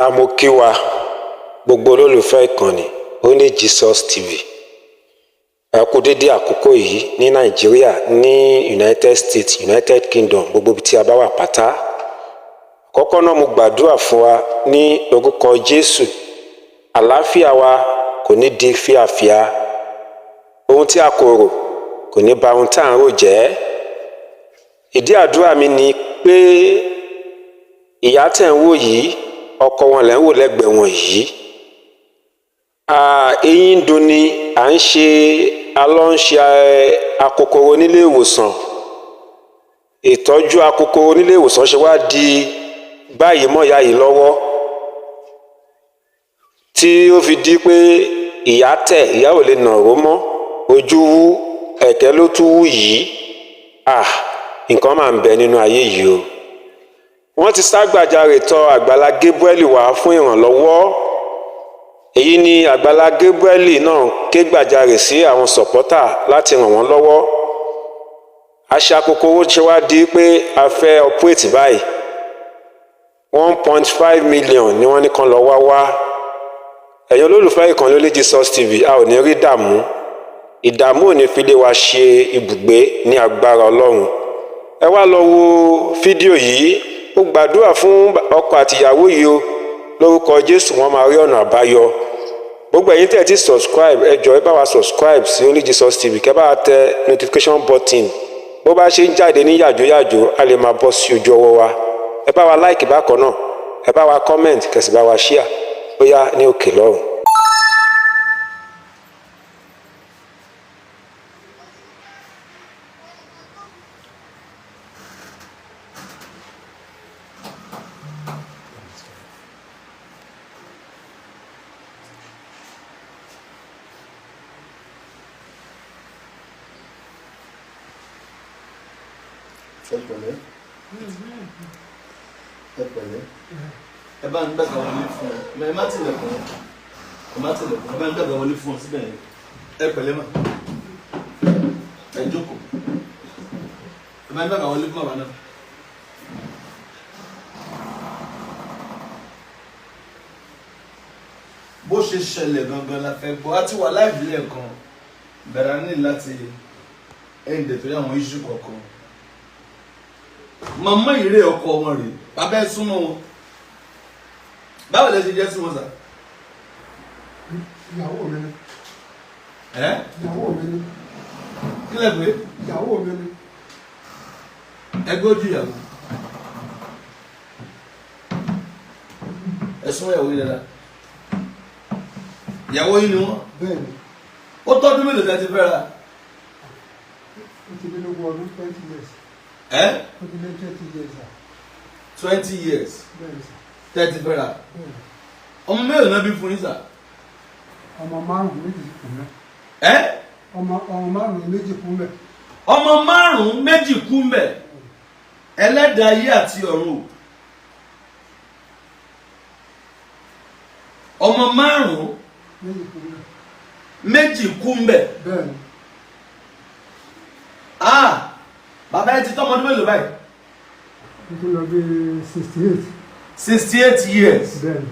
Mo kí wa gbogbo olólùfẹ́ ìkànnì Only Jesus TV. Ẹ kú dédé àkókò yìí ní Nàìjíríà, ní United States, United Kingdom, gbogbo ibi tí a bá wà pátá. Àkọ́kọ́ náà mo gbàdúrà fún wa ní orúkọ Jésù. Àlàáfíà wa kò ní di fíàfíà. Ohun tí a kò rò kò ní ba ohun tí à ń rò jẹ́. Ìdí àdúrà mi ni pé ìyá tẹ̀ ń wò yìí, ọkọ wọn lẹ́ ń wò lẹ́gbẹ̀ẹ́ wọn yìí. Eyín ń dùn ni, à ń ṣe alọ́nṣe akokoro nílé ìwòsàn. Ìtọ́jú akokoro nílé ìwòsàn ṣe wá di báyìí mọ́ ìyá yìí lọ́wọ́, tí ó fi di pé ìyá ò lè nàró mọ́, ojú wú, ẹ̀kẹ́ ló tún wú yìí. Nǹkan máa ń bẹ nínú ayé yìí o. Wọ́n ti ságbàjarè tọ̀ Àgbàlá Gabriel wá fún ìrànlọ́wọ́. Èyí ni Àgbàlá Gabriel náà ké gbàjarè sí àwọn sọ̀pọ́tà láti ràn wọ́n lọ́wọ́. Àṣà akokoro ṣe wá di pé a fẹ́ operate báyìí. 1.5 million ni wọ́n ní kan lọ wá. Ẹ̀yin olólùfẹ́ ìkànnì Only Jesus TV, a ò ní rí ìdààmú. Ìdààmú ò ní fi lé wa ṣe ibùgbé ní agbára Ọlọ́run. Ẹ wá lọ wo fídíò yìí. Mo gbàdúrà fún ọkọ àtìyàwó yìí o, lórúkọ Jésù wọ́n máa rí ọ̀nà àbáyọ. Gbogbo ẹ̀yin tẹ́ ti subscribe, ẹ jọ̀ọ́ ẹ bá wa subscribe sí Only Jesus TV, kẹ́ bá wa tẹ notification button. Bó bá ṣe ń jáde ní yàjóyàjó, a lè máa bọ́ sí ojú ọwọ́ wa. Ẹ bá wa like bákan náà, ẹ bá wa comment, kẹ́ sì bá wa share. Ó yá ní òkè lọ́run. Ẹ bá ń gbàgbà wọlé fún ọ. Ẹ má tilẹ̀kùn. Ẹ bá ń gbàgbà wọlé fún ọ síbẹ̀ yẹn. Ẹ pẹ̀lẹ́ mà. Ẹ jókòó. Ẹ bá ń gbàgbà wọlé fún ọ̀bà náà. Bó ṣe ṣẹlẹ̀ gangan la fẹ́ gbọ́. A ti wà láìpẹ́ lẹ́ẹ̀kan. Bẹ̀rẹ̀ ní láti ẹ̀ǹdẹ̀ torí àwọn iṣu kọ̀ọ̀kan. Màmá ìrè ọkọ wọn rè, bàbá ẹ súnmọ́ wọn. Báwo lẹ ṣe jẹ́ sí wọn sà? Ìyàwó mi ni. Ìyàwó mi ni. Kí lẹ pé? Ìyàwó mi ni. Ẹgbẹ́ ojú ìyàwó. Ẹ̀sùn ìyàwó yìí dáadáa. Ìyàwó yìí ni wọ́n. Bẹ́ẹ̀ni. Ó tọ́dún mélòó tẹ́ ti fẹ́ ra? Ó ti lé lógún ọdún 20 years. Ó ti lé 20 years sà. 20 years. Bẹ́ẹ̀ni sà. Tẹ́ ti fẹ́ ra. Bẹ́ẹ̀ni. Ọmọ mélòó náà bí fún yín sà? Ọmọ márùn-ún méjì kú mẹ́. Ọmọ márùn-ún méjì kú mẹ́. Ọmọ márùn-ún méjì kú mẹ́. Ẹlẹ́dàá ayé àti ọ̀run. Ọmọ márùn-ún Méjì kú mẹ́. méjì kú mẹ́. Bẹ́ẹ̀ni. Bàbá ẹ ti tọ́ ọmọdún mélòó báyìí? Ó ti lọ bí 68. 68 years. Bẹ́ẹ̀ni.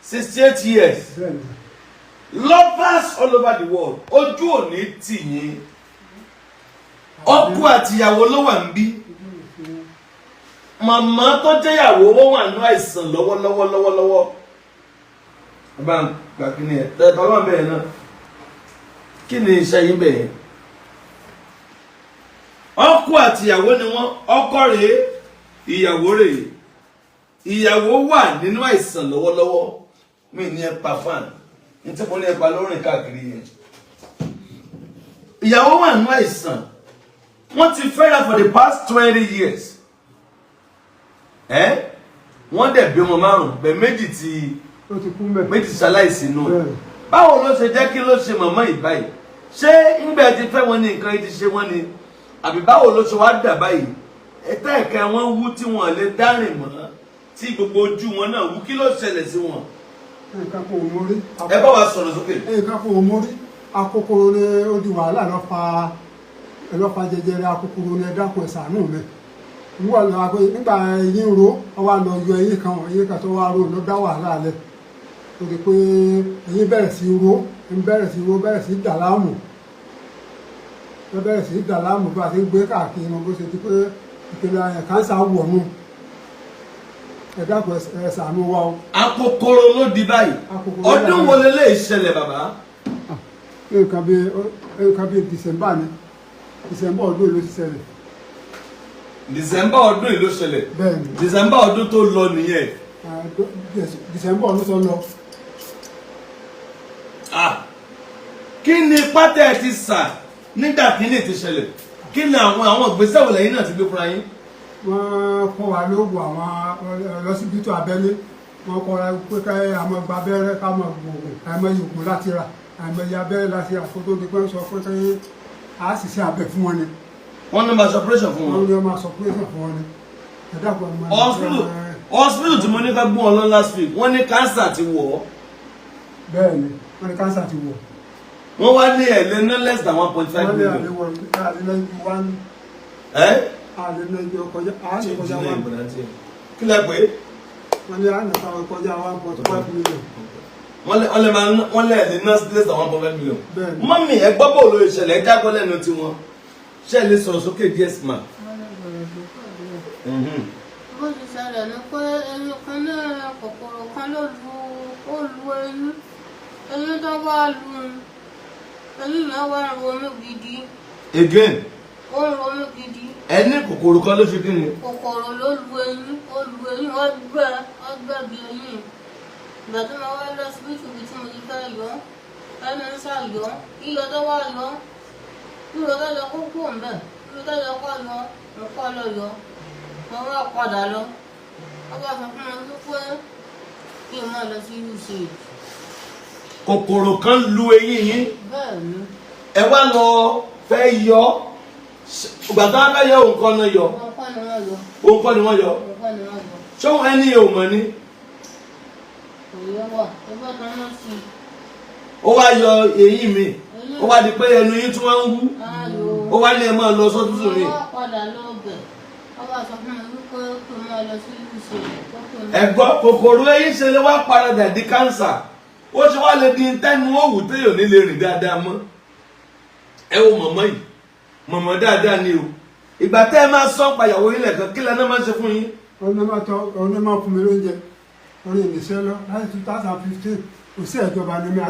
68 years. Bẹ́ẹ̀ni. Lovers all over the world. Ojú òní tì yín. Ọkọ àtìyàwó ló wà ń bí. Màmá tó jẹ́yàwó wọ́n wà nínú àìsàn lọ́wọ́lọ́wọ́. Bàbá ń gbà kí ni ẹ̀ tẹ́ bàbá bẹ̀rẹ̀ náà. Kí ni iṣẹ́ yín bẹ̀rẹ̀? Ọkọ àtìyàwó ni wọ́n. Ọkọ rèé, ìyàwó rèé. Ìyàwó wà nínú àìsàn lọ́wọ́lọ́wọ́. Mi ní ẹ̀pà fan. Ní tí mo ní ẹ̀pà lórin káàkiri yẹn. Ìyàwó wà nínú àìsàn. Wọ́n ti fẹ́ra for the past 20 years. Wọ́n dẹ̀ bí ọmọ márùn-ún, bẹ̀ méjì ti ṣaláìsí nù. Báwo ló ṣe jẹ́ kí ló ṣe màmá ìbáyìí? Ṣé ńgbà tí fẹ́ wọn ní nǹkan yìí ti ṣe wọ́n ni? Àbí báwo ló ṣe wá dà báyìí? Ẹ̀tẹ́ ẹ̀kẹ́ wọn wú tí wọ́n lè dárìn mọ́, tí gbogbo ojú wọn náà wú. Kí ló ṣẹlẹ̀ sí wọn? Nǹkan kò mórí. Ẹ bá wa sọ̀rọ̀ sókè. Nǹkan kò mórí. Akokoro ni ó di wàhálà ló fa jẹjẹrẹ akokoro ni ẹ dákun ẹ ṣàánú mi. ń wọ̀ lọ àpò nígbà eyín ro wọ́n wá lọ yọ eyín kan tó wá ro ló dá wàhálà lẹ̀ tó di pé eyín bẹ̀rẹ̀ sí dà láàmú tó bẹ̀rẹ̀ sí dà láàmú bá a ti ń gbé káàkiri bó ṣe ti pé ìpele káńsà wọ̀ nù ẹ dákun ẹ ṣàánú wa o. akokoro ló di báyìí ọdún wo lè ṣẹlẹ̀ bàbá. nǹkan bíi December ni December ọdún ló ti ṣẹlẹ̀. December ọdún yìí ló ṣẹlẹ̀. bẹ́ẹ̀ni December ọdún tó lọ nìyẹn. December ọdún tó lọ. kí ni pátẹ́ ti sà nígbà kíní ti ṣẹlẹ̀ kí ni àwọn ìgbésẹ̀ wo lẹ́yìn náà ti gbé fúnra yín. wọ́n kọ́ wa lóògùn àwọn lọ́sibítù abẹ́lé wọ́n kọ́ wa pé ká àmọ́ gba abẹ́rẹ́ ká mọ̀ gbòògùn àmọ́ yòókù láti rà àmọ́ iye abẹ́rẹ́ láti rà kó tó di pé ń sọ pé a sì ṣe abẹ fún wọn ni. wọ́n ní máa ṣe operation fún wọn. wọ́n ní máa ṣe operation fún wọn ni. hospital tí mo ní ká gbọ́n ọ lọ last week wọ́n ní cancer ti wọ̀ ọ́. bẹ́ẹ̀ni wọ́n ní cancer ti wọ̀. wọ́n wá ní ẹ̀lẹ́ ná less than 1.5 million. wọ́n ní àlewọ̀ àlejò kọjá one. kí lẹ pé. wọ́n ní ànàkà kọjá 1.5 million. wọ́n lẹ̀ ẹ̀lẹ́ ná less than 1.5 million. bẹ́ẹ̀ni. mọ́mì ẹ gbọ́ bò ló ìṣẹ̀lẹ̀ ẹ jágbọ́ lẹ́nu tiwọn ṣé ẹ lè sọ̀rọ̀ sókè díẹ̀ sí ma. bó ti ṣẹlẹ̀ ni pé ẹyin kan ní kòkòrò kan ló lu eyín tó bá lu eyín yẹn wá ń ronú gidi. again. ó ń ronú gidi. ẹni kòkòrò kan ló ṣe kí ni. kòkòrò ló lu eyín ó gbẹ bí eyín ìgbà tí mo wá lọ síbítù bí tí mo ti fẹ́ yọ ẹni ń ṣàyọ iyọ̀ tó wá yọ iyọ̀ tó yọ kó kúrò ń bẹ̀ iyọ̀ tó yọ kó yọ nǹkan lọ yọ mo wá padà lọ wọ́n bá sọ fún mi pé kí n máa lọ sí usage. kòkòrò kan lu eyín yín. bẹ́ẹ̀ni. ẹ wá lọ fẹ́ yọ ìgbà tó wá fẹ́ yọ nǹkan náà yọ. nǹkan ni wọ́n yọ. nǹkan ni wọ́n yọ. nǹkan ni wọ́n yọ. ṣé wọn ẹni yóò mọ̀ ni. òye wà ẹgbẹ́ kan náà sí i. ó wá yọ eyín mi ó wá di pé ẹnu yín tún wá ń wú ó wá ní ẹ máa lọ sọ́tútù mi. wọ́n padà lọ bẹ̀ wọ́n bá sọ fún mi wípé kí n máa lọ sí usage. ẹ̀gbọ́n kòkòrò eyín ṣe lè wá paradà di kánsà ó ṣe wá lè di tẹ́nu òwú téèyàn ní lè rìn dáadáa mọ́. ẹ wo mọ̀mọ́ yìí mọ̀mọ́ dáadáa ni o ìgbà tẹ́ ẹ máa sọ pàyàwó yín lẹ́ẹ̀kan kí lẹ́nu máa ṣe fún yín. ọ̀nà máa fún mi lóúnjẹ orí ìníṣẹ́ lọ láti 2015 kò sí ìjọba ní mi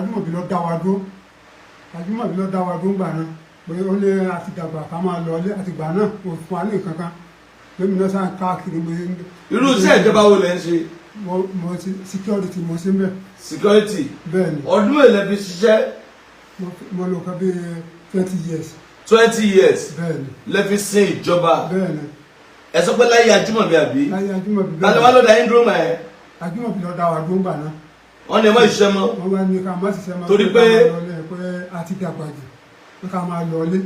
Ajímọ̀bí ló dá wa dúró gbà náà pé ó ní àti dàgbà ká máa lọ ilé àti gbà náà kò fún wa ní nǹkan kan lómi náà sáà káàkiri mi. irú iṣẹ́ ìjọba wo lẹ́ ń ṣe. mo security mo ṣe ń bẹ̀. security. bẹ́ẹ̀ni. ọdún èlé fi ṣiṣẹ́. mo lò kan bí 20 years. 20 years. bẹ́ẹ̀ni. lẹ fi sin ìjọba. bẹ́ẹ̀ni. ẹ sọ pé láyé Ajímọ̀bí àbí. láyé Ajímọ̀bí bẹ́ẹ̀ni. tani wá ló dá yín dúró mà ẹ. Ajímọ̀bí ló dá wa dúró gbà náà. wọ́n ní ẹ má ṣiṣẹ́ mọ́. wọ́n wá ní ká má ṣiṣẹ́ mọ́. torí pé àti dàgbà jù pé ká máa lọ ilé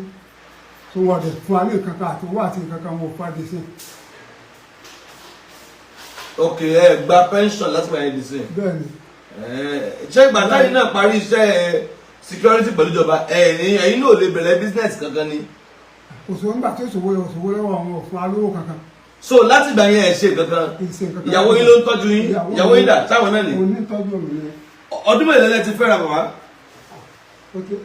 tó wọ́n dẹ̀ fún wa ní nǹkan kan àti owó àti nǹkan kan wọ́n fún wa dé sí. ok ẹ gba pension láti máa yẹn dé sí. bẹ́ẹ̀ni. ṣé ìgbà táyì náà parí iṣẹ́ security pẹ̀lú ìjọba ẹ̀yin náà lè bẹ̀rẹ̀ business kankan ni. òṣòwò nígbà tí òṣòwò lọ́wọ́ àwọn òfin alówó kankan. so láti ìgbà yẹn ẹ ṣe kankan ìyàwó yín ló ń tọ́jú yín ìyàwó yín dà táwọn náà ni. mo ní tọ́jú mi ni. ọdún mélòó lẹ ti fẹ́ra bàbá.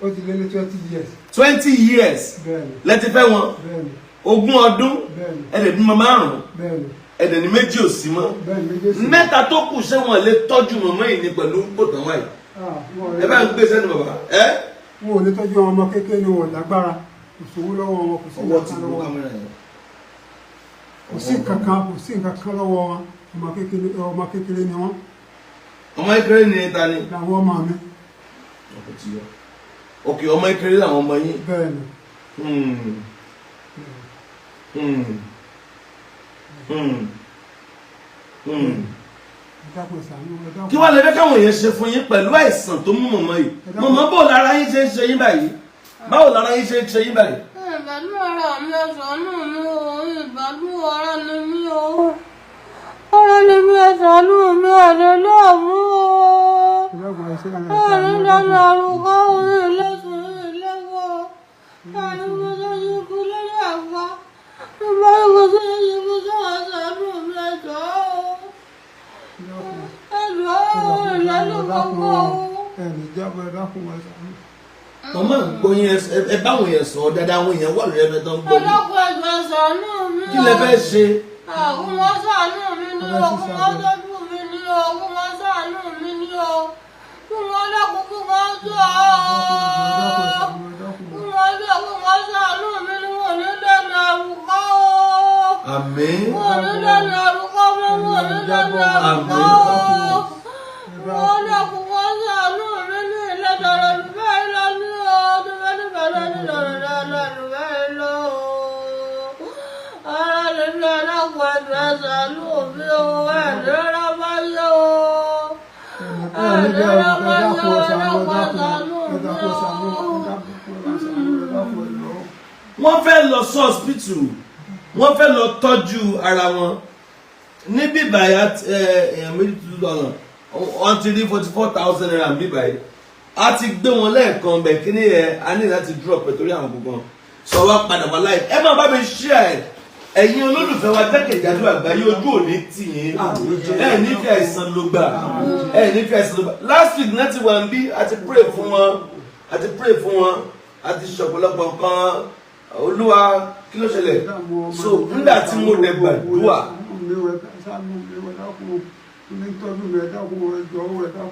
ó ti lé ní 20 years. 20 years. bẹ́ẹ̀ni. lẹ ti fẹ́ wọn. bẹ́ẹ̀ni. 20 ọdún. bẹ́ẹ̀ni. ẹ̀dẹ̀ bímọ 5. bẹ́ẹ̀ni. ẹ̀dẹ̀ ní 2 ò sí mọ́. bẹ́ẹ̀ni 2 ò sí mọ́. 3 tó kù ṣé wọn lè tọ́jú mọ̀mọ́ yìí ní pẹ̀lú kòtàn wáyé. ẹ bá ń gbé sẹ́nu bàbá. wọn ò lè tọ́jú ọmọ kékeré ni wọn lágbára òṣòwò lọ́wọ́ wọn kò sí nǹkan lọ́wọ́ kò sí nǹkan kan lọ́wọ́ wọn ọmọ kékeré ni wọn. ọmọ kékeré ni ta ni. làwọn ọmọ mi. ok ọmọ kékeré làwọn ọmọ yín. bẹ́ẹ̀ni. kí wàá lè fẹ́ káwọn èèyàn ṣe fún yín pẹ̀lú àìsàn tó mú mọ̀mọ́ yìí mọ̀mọ́ bò lára yín ṣe ń ṣe yín báyìí báwo lára yín ṣe ń ṣe yín báyìí. ìgbàdùn ara mi ẹ̀sánú mi o ìgbàdùn ara ni mi o ara ni mi ẹ̀sánú mi àdéláàmú o àrùn dáná àrùkọ́ òun ìlẹ́sùn ìlẹ́wọ̀ àrùn mọ́tò yìí kú lórí àgbà ẹnì jábọ̀ ẹ̀dá fún wa sàánú. Màmá gbóyin ẹ báwọn yẹn sọ dáadáa àwọn èèyàn wà lórí ẹgbẹ́ tó ń gbọ́ yìí. Kí lẹ fẹ́ ṣe? Àwọn wọn ṣàánú mi ní o, kí wọ́n tọ́jú mi ní o, kí wọ́n ṣàánú mi ní o, kí wọ́n dákun kí wọ́n tó ọ́. Kí wọ́n ṣàánú mi ní wọ́n ní dẹ́nu àrùkọ́ o. Àmín. Wọ́n ní dẹ́nu àrùkọ́ mọ́, wọ́n ní dẹ́nu àrùkọ́ o. Wọ́n dákun wọ́n ṣàánú mi ní ìlẹ́dọ̀rọ̀ lùbẹ́ lọ ní o, dùbẹ́dùbẹ́ lọ ní dọ̀rọ̀ lùbẹ́ lọ o. Ara lè ní ẹlẹ́kùn ẹ̀dùn ẹ̀sà lóòbí o, ẹ̀dọ́rọ̀ bá yẹ o. Ẹ̀dọ́rọ̀ bá yẹ o, ẹlẹ́kùn ẹ̀sà lóòbí o. Wọ́n fẹ́ lọ sí hospital, wọ́n fẹ́ lọ tọ́jú ara wọn. Níbí báyìí èèyàn méjì tó lọ́nà, wọ́n ti rí 44,000 naira níbí báyìí. A ti gbé wọn lẹ́ẹ̀kan bẹ̀ kí ni ẹ̀ a ní láti drop ẹ̀ torí àwọn gbogbo. Sọ wá padà wá láì. Ẹ máa bá mi share ẹ̀. Ẹ̀yin olólùfẹ́ wa jákèjádò àgbáyé ojú òní tì yín. Ẹ nífẹ̀ẹ́ àìsàn ló gbà. Ẹ nífẹ̀ẹ́ àìsàn ló gbà. Last week náà ti wà ń bí àti pray fún wọn. Àti pray fún wọn. Àti ṣọ̀pọ̀lọpọ̀ nǹkan. Olúwa kí ló ṣẹlẹ̀? So nígbà tí mo dẹ̀ gbàdúrà.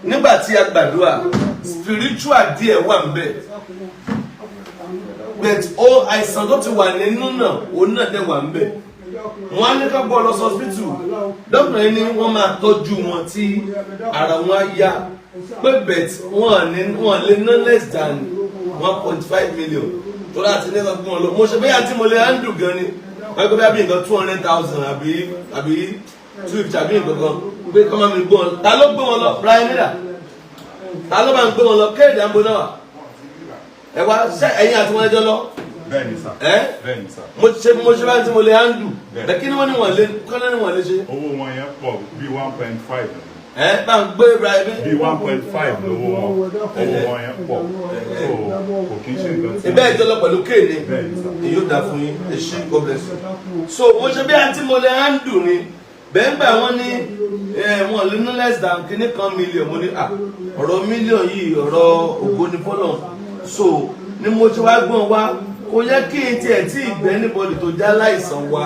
Nígbà tí a gbàdúrà, spiritual díẹ̀ wà ń bẹ̀. But ó àìsàn tó ti wà nínú náà, òun náà dẹ̀ wà ń bẹ̀. Wọ́n á ní ká gbọ́ lọ sí hospital. Dókítà yìí ni wọ́n máa tọ́jú wọn tí ara wọn á yá. Pé bet wọ́n lè ná less than 1.5 million. Tó láti ní ká gbọ́n lọ. Mo ṣe bẹ́yà tí mo lè handle gan ni. Wọ́n gbé bí nǹkan 200,000 àbí 250 àbí nǹkan kan. Pé kọ́ máa mi gbọ́n. Ta ló gbé wọn lọ? Brian Miller. Ta ló máa ń gbé wọn lọ? Kéèdè àgbo náà. Ẹ wá ṣe ẹ̀yin àti wọn ẹjọ́ lọ. Bẹ́ẹ̀ni sà. Bẹ́ẹ̀ni sà. Mo ṣe báyìí tí mo lè handle. Bẹ́ẹ̀ kí ni wọ́n ní wọ́n lé kọ́lá ní wọ́n lè ṣe. Owó wọn yẹn pọ̀ bí 1.5. Bá ń gbé Brian mi. Bí 1.5 lówó wọn. Owó wọn yẹn pọ̀. So kò kí n ṣe nǹkan tí. Ìbẹ́ ìjọ lọ pẹ̀lú kéèdè. Bẹ́ẹ̀ni sà. Èyí ó dà fún yín. Ẹ ṣé God bless you. So mo ṣe bí àti mo lè handle ni. Bẹ́ẹ̀ gbà wọ́n ní wọn lè ná less than kíní kan million. Mo ní ọ̀rọ̀ mílíọ̀n yìí ọ̀rọ̀ ògo ni fọ́lọ̀. So ni mo ṣe wá gbọ́n wá. Kò yẹ kí n tiẹ̀ tí ìgbẹ́ níbọ̀dì tó já láìsàn wá.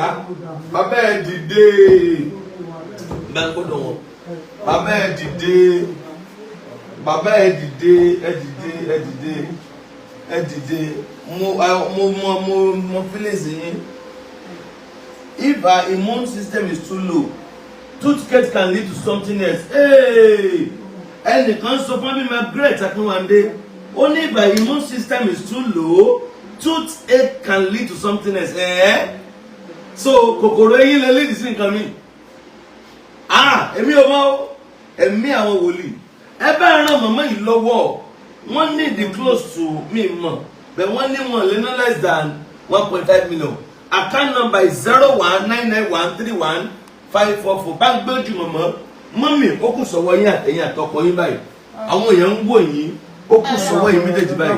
Bàbá ẹ̀ dìde. Bá ń gbọ́dọ̀ wọn. Bàbá ẹ̀ dìde. Bàbá ẹ̀ dìde. Ẹ dìde. Ẹ dìde. Ẹ dìde. Mo feelings yín. If our immune system is too low, toothache can lead to something else. Ẹnìkan sọ fún mi Margaret Akinwande. Only if our immune system is too low, toothache can lead to something else. So kòkòrò eyín lè lead sí nǹkan mi. Èmi ò mọ̀ ẹ̀mí àwọn wòlíì. Ẹ bá ràn màmá yìí lọ́wọ́. Wọ́n need the close to me mọ̀. But wọ́n ní wọn lè ná less than 1.5 million. Account number is 01991315544. Bá ń gbójú mọ̀mọ́. Mọ́mì ó kù sọ́wọ́ yín àtẹ̀yìn àtọkọ yín báyìí. Àwọn èèyàn ń wò yín. Ó kù sọ́wọ́ yín méjèèjì báyìí.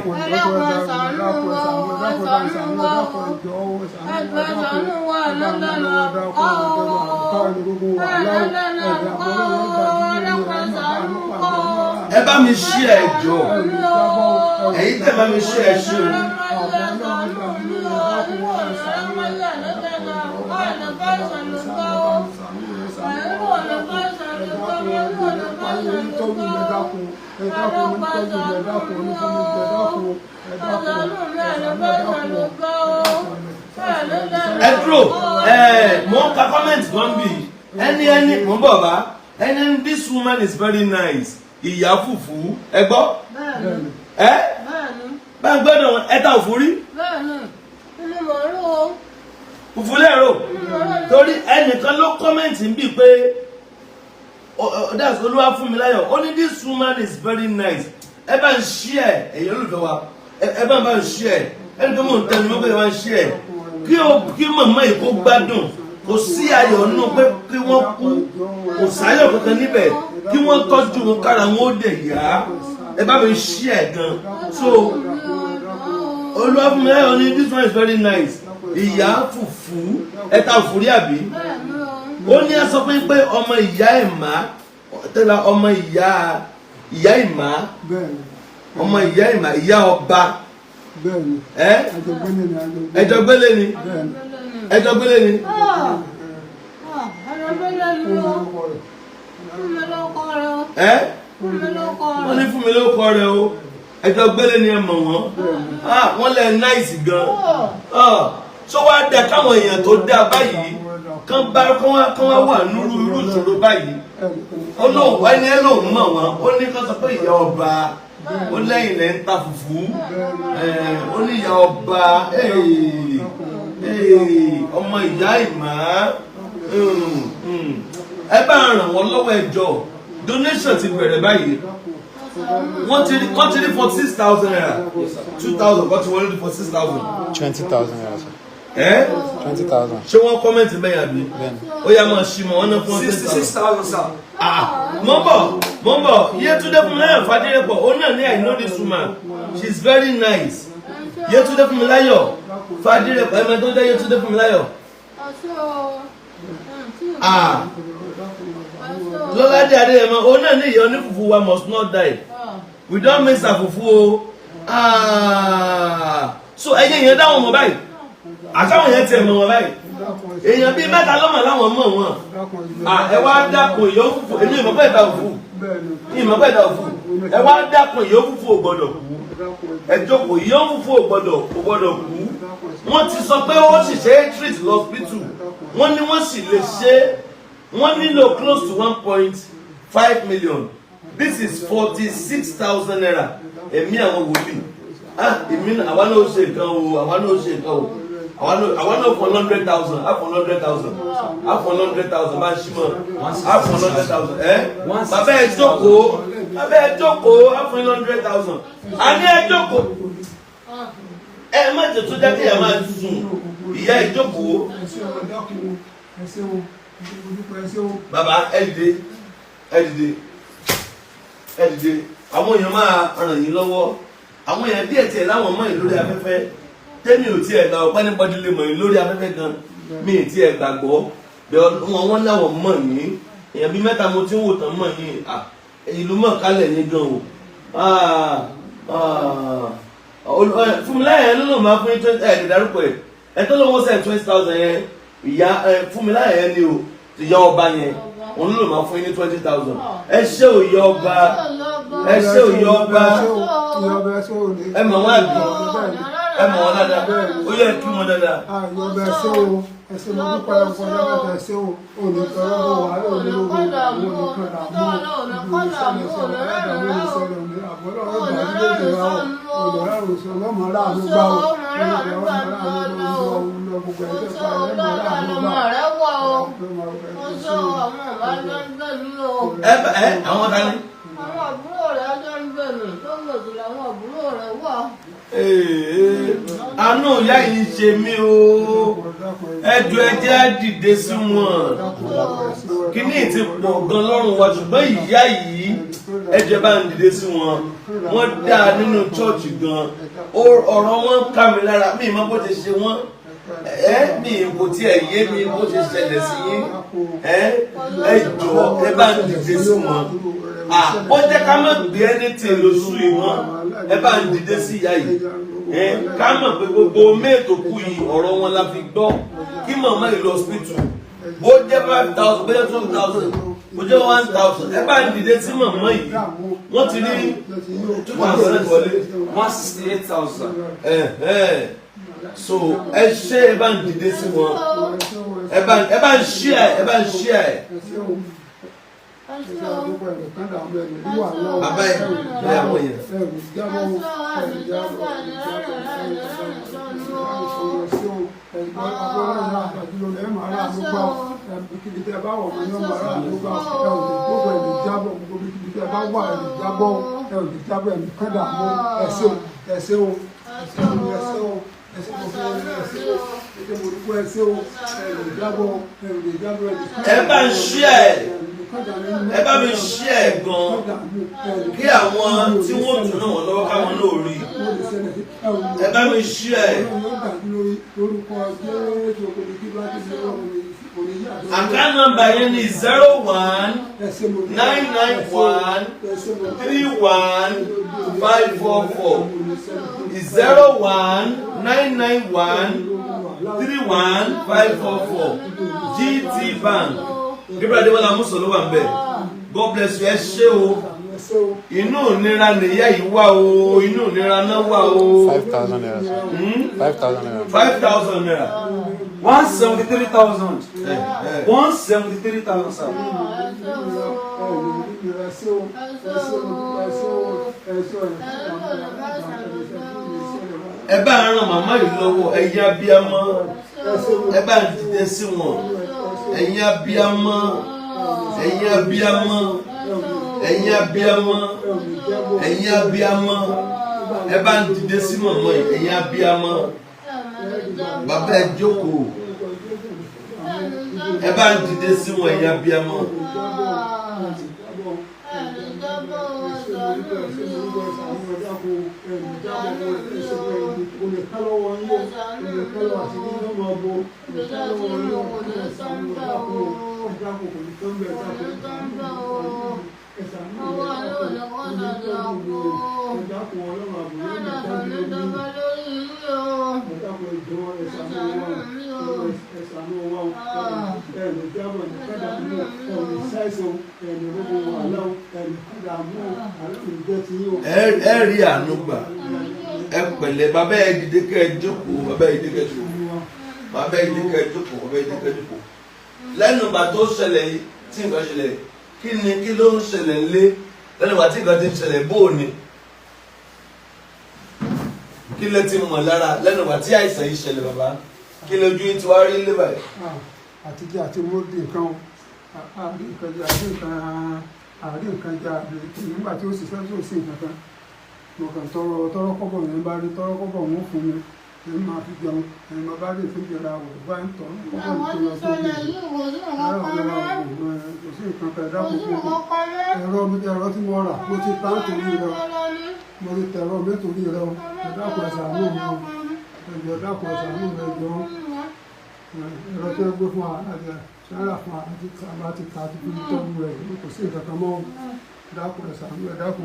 Ẹ bá mi share ẹ jọ̀ọ́. Ẹ̀yin tẹ́ bá mi share ẹ ṣé o. Ẹ dúró mo ń ka comment gan bí ẹni mo ń bọ̀ bá ẹni this woman is very nice ìyá fùfú ẹ gbọ́ bá ń gbọ́dọ̀ ẹta òfúrí fùfú lẹ́rọ torí ẹnìkan ló comment ń bí pé that's Olúwa fún mi láyọ̀ ó ní this woman is very nice ẹ bá ń share ẹ̀yọ́ olùfẹ́ wa ẹ bá ń share ẹni tó mọ̀ ń tẹnu mọ́ pé ẹ bá ń share kí màmá yìí kó gbádùn kò sí ayọ̀ nínú pé kí wọ́n kú kò sáyọ̀ kankan níbẹ̀ kí wọ́n tọ́jú wọn kára wọn ó dẹ̀ yá ẹ bá mi share gan so Olúwa fún mi láyọ̀ ní this one is very nice ìyá fùfú ẹ̀ta òfúrí àbí ó ní ẹ sọ pé ọmọ ìyá ìmá tẹ́lá ọmọ ìyá ìmá ọmọ ìyá ìmá ìyá ọba ẹjọ́ gbélé ni wọ́n ní fún mi lóko rẹ o ẹjọ́ gbélé ni ẹ mọ̀ wọ́n lẹ náìsì gan tó wá dá káwọn èèyàn tó dá báyìí kán wá wà nírú irú ìṣòro báyìí ẹni ẹ lòun mọ̀ wọ́n ó ní kán sọ pé ìyá ọba ó lẹ́yìn lẹ́ ń ta fùfú ó ní ìyá ọba ọmọ ìyá ìmá ẹ bá ràn wọ́n lọ́wọ́ ẹjọ́ donation ti bẹ̀rẹ̀ báyìí wọ́n ti rí 46,000 naira 2,000 kan ti wọlé ní 46,000. 20,000 naira sir. 20,000. ṣé wọ́n kọ́mẹ̀ntì bẹ́yà bí ó yá máa ṣí mọ́ wọ́n náà fún 66,000 sir. mọ́bọ̀ Yétúndé Fúnmiláyọ̀ Fádérẹ́pọ̀ ó náà ní I know this woman she is very nice. Yétúndé Fúnmiláyọ̀ Fádérẹ́pọ̀ ẹ̀mẹ́ tó jẹ́ Yétúndé Fúnmiláyọ̀. Lọ́ládé Adéyẹmọ ó náà ní ìyá onífùfú wa must not die we don miss her fufu o. So ẹ̀yẹ yẹn dáwọn ọmọ báyìí àtàwọn yẹn tiẹ̀ mọ̀ wọn báyìí èèyàn bíi mẹ́ta lọ́mọ láwọn mọ̀ wọn ẹ wá dákun ìyó fùfú èmi ìmọ̀pẹ́ ìta òfú ẹ wá dákun ìyó fùfú ò gbọ́dọ̀ kú ẹ jókòó ìyó fùfú ò gbọ́dọ̀ kú wọ́n ti sọ pé ó sì ṣe é treat lọ́spítù wọ́n ní wọ́n sì lè ṣe wọ́n nílò close to 1.5 million this is 46,000 naira ẹ̀mí àwọn wòlíì èmi àwa náà ó ṣe nǹkan o àwa náà for 100,000 half 100,000 half 100,000 máa ń ṣí mọ́ half 100,000 bàbá ẹ jókòó half 100,000 àní ẹ jókòó ẹ má jẹ tó jẹ́ kí ẹ máa sùn ìyá ẹ jókòó bàbá ẹ dìde àwọn èèyàn máa ràn yín lọ́wọ́ àwọn èèyàn díẹ̀ tiẹ̀ láwọn mọ̀ yín lórí afẹ́fẹ́ tẹ́mi ò tiẹ̀ gbà ọ̀pẹ́ nípa ìdílé mọ̀ yín lórí afẹ́fẹ́ gan mi ì tiẹ̀ gbàgbọ́ wọ́n láwọn mọ̀ yín èèyàn bíi mẹ́ta mo ti ń wò tán mọ̀ yín ìlú mọ̀ kálẹ̀ yín gan o Fúnmiláyọ̀ ló lò máa fún yín 20 ẹ̀ẹ́dẹ̀dárúkọ ẹ̀ tó lówó sẹ́ẹ̀ 20,000 yẹn ìyá Fúnmiláyọ̀ yẹn ni o ìyá ọba yẹn òun ló máa fún yín ní 20,000 ẹ ṣé ò yọ ọba ẹ mọ̀ wọ́n àbí ẹ mọ̀ wọ́n dáadáa ó yẹ kí wọ́n dáadáa. ẹsẹ̀ mo dúpẹ́ ẹ̀kọ́ lẹ́mẹ̀tẹ̀ ẹsẹ̀ òní tọrọ wà lórí ológun òní kan dààmú ìdúró ìṣẹ̀lẹ̀ ẹ̀dàmú ìṣẹ̀lẹ̀ òní àbọ̀lọ́ ọ̀dà ìdílé wa òní ọ̀rọ̀ ìṣẹ̀lẹ̀ ọmọ aráàlú gbà ó àwọn kan ní. àwọn àbúrò rẹ̀ ọjọ́ ń bẹ̀rẹ̀ tó ń gbèsè làwọn àbúrò rẹ̀ wà. àánú ìyá yìí ṣe mí o ẹjọ́ ẹjẹ́ á dìde sí wọn kíní ti pọ̀ gan lọ́rùn wa ṣùgbọ́n ìyá yìí ẹjọ́ bá ń dìde sí wọn wọ́n dá nínú chọ́ọ̀chì gan ọ̀rọ̀ wọn ká mi lára mi ìmọ̀ bó ti ṣe wọ́n mi kò tiẹ̀ yé mi bó ti ṣẹlẹ̀ sí yín ẹjọ́ ẹ bá ń dìde sí wọn ó jẹ́ ká mọ̀ gbé ẹni tí lóṣù ìwọ̀n ẹ bá ń dìde sí ìyá yìí ká mọ̀ pé gbogbo méètò kú yìí ọ̀rọ̀ wọn la fi gbọ́ kí màmá ìlú hospital bó jẹ́ 5,000 bó jẹ́ 2,000 bó jẹ́ 1,000 ẹ bá ń dìde sí màmá yìí wọ́n ti rí 2,000 wọlé 168,000. so ẹ ṣe ẹ bá ń dìde sí wọn ẹ bá ń ṣí ẹ bàbá ẹ ìyàwó yẹn. ẹ bá ń ṣí ẹ bá mi ṣí ẹ gan kí àwọn tí wọ́n tún náà wọ́n lọ́wọ́ káwọn náà rí ẹ bá mi ṣí ẹ. Account number yẹn ni 01991315544 01991315544 GT Bank. Gabriel Adébọ́lá Muso wà ń bẹ̀. God bless you. Ẹ ṣé o. Inú ìnira nìyá yìí wà o. Inú ìnira náà wà o. 5,000 naira. 5,000 naira. 5,000 naira. 173,000. 173,000, sir. Ẹ bá ràn màmá yìí lọ́wọ́, ẹ̀yin abiyamọ. Ẹ bá dìde sí wọn. Ẹ̀yin abiyamọ. Ẹ̀yin abiyamọ. Ẹ̀yin abiyamọ. Ẹ̀yin abiyamọ. Ẹ bá dìde sí màmá yìí, ẹ̀yin abiyamọ. Bàbá ẹ jókòó. Ẹ bá dìde sí wọn, ẹ̀yin abiyamọ. Ẹ rí àánú gbà. Ẹ pẹ̀lẹ́, bàbá ẹ dìde kẹ́ ẹ jókòó, bàbá ẹ dìde kẹ́ ẹ jókòó. Bàbá ẹ dìde kẹ́ ẹ jókòó, bàbá ẹ dìde kẹ́ ẹ jókòó. Lẹ́nu ìgbà tó ṣẹlẹ̀ yìí, tí nǹkan ṣẹlẹ̀, kí ló ń ṣẹlẹ̀ lé? Lẹ́nu ìgbà tí nǹkan ti ń ṣẹlẹ̀ bóò ni? Kí lẹ ti mọ̀ lára lẹ́nu ìgbà tí àìsàn yìí ṣẹlẹ̀ bàbá? Kí lójú yín ti wá rí lé báyìí? Àtijọ́ àti mo di nǹkan àárín nǹkan jẹ nígbà tí ó sì fẹ́ tó sí nǹkan kan. Mo kàn tọrọ kọ́bọ̀ yẹn bá rí tọrọ kọ́bọ̀ wọn fún mi. Èmi máa fi jẹun, èmi máa bá lè fi jẹra wò bá ń tọ́ kọ́bọ̀ tó lọ sí ibi. Kò sí nǹkan kan ẹ̀dá kúkú. Ẹ̀rọ tí mo rà mo ti ta nítorí rẹ. Mo ti tẹ̀rọ mi nítorí rẹ o. Ẹ̀dá kò ṣàánú mi o. Ẹ̀dá kò ṣàánú mi jọ. Ẹ̀rọ tí wọ́n gbé fún wa láti ṣáárà fún wa láti ta àti fi tọ́jú rẹ̀ kò sí nǹkan kan mọ́. Ẹ̀dá kò ṣàánú ẹ̀dá kò.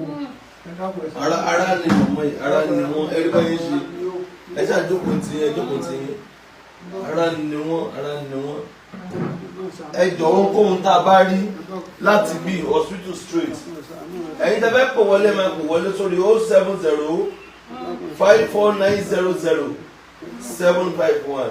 Ara ni mọ̀mọ́ yìí, ara ni wọ́n, ẹ̀rí báyìí ṣe. Ẹ ṣáà jókòó tí ẹ jókòó tí ara ni wọ́n. Ẹ jọ̀wọ́ kóhun tá a bá rí láti bí hospital straight. Ẹ̀yin tẹ́ fẹ́ pò wọlé máa pò wọlé sórí 070-54900-751.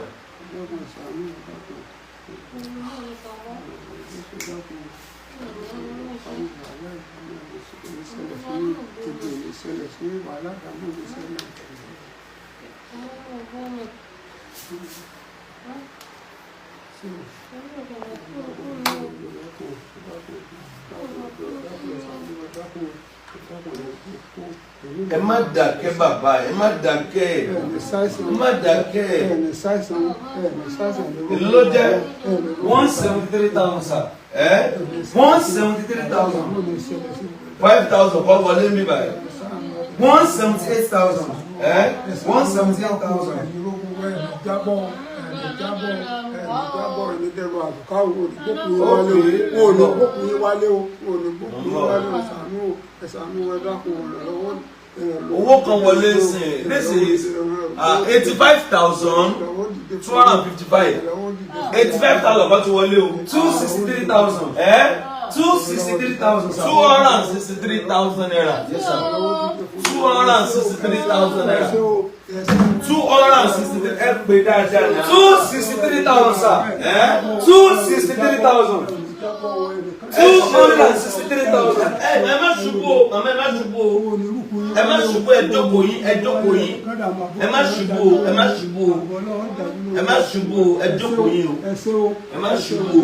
Ẹ má dákẹ́ bàbá, ẹ má dákẹ́, ẹ má dákẹ́. Ló jẹ́ 173,000, sir. 173,000. 5,000 kọ́ wọlé mi báyìí. 178,000. 178,000. Owó kan wọlé sìn, this is 85,255. 85,000 bá ti wọlé o. 263,000. 263,000, sir. 263,000 naira. Yes, sir. 263,000 naira. 263 ẹ pè dáadáa náà. 263,000, sir. 263,000. 263,000. Ẹ má ṣubú o, màmá ẹ má ṣubú o. Ẹ má ṣubú, ẹ jókòó yín, ẹ jókòó yín. Ẹ má ṣubú o, ẹ má ṣubú o. Ẹ má ṣubú o, ẹ jókòó yín o. Ẹ má ṣubú o.